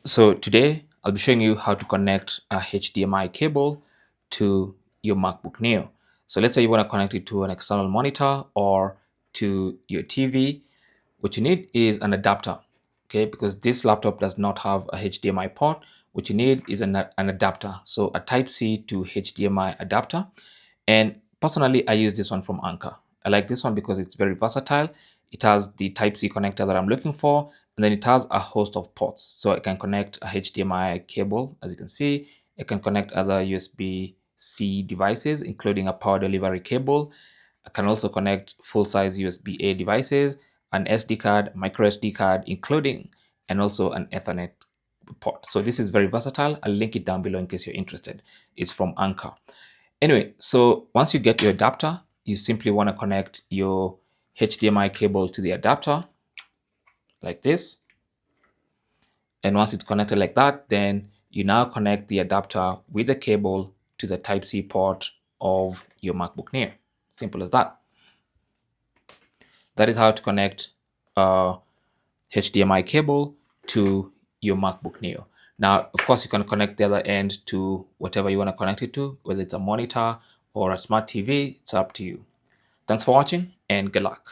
So today I'll be showing you how to connect a HDMI cable to your MacBook Neo. So let's say you want to connect it to an external monitor or to your TV. What you need is an adapter, okay? Because this laptop does not have a HDMI port. What you need is an adapter. So a Type-C to HDMI adapter. And personally, I use this one from Anker. I like this one because it's very versatile. It has the Type-C connector that I'm looking for, and then it has a host of ports. So I can connect a HDMI cable, as you can see. I can connect other USB-C devices, including a power delivery cable. I can also connect full-size USB-A devices, an SD card, micro SD card, including, and also an Ethernet port. So this is very versatile. I'll link it down below in case you're interested. It's from Anker. Anyway, so once you get your adapter, you simply want to connect your HDMI cable to the adapter like this. And once it's connected like that, then you now connect the adapter with the cable to the Type-C port of your MacBook Neo. Simple as that. That is how to connect a HDMI cable to your MacBook Neo. Now, of course, you can connect the other end to whatever you want to connect it to, whether it's a monitor or a smart TV. It's up to you. Thanks for watching and good luck.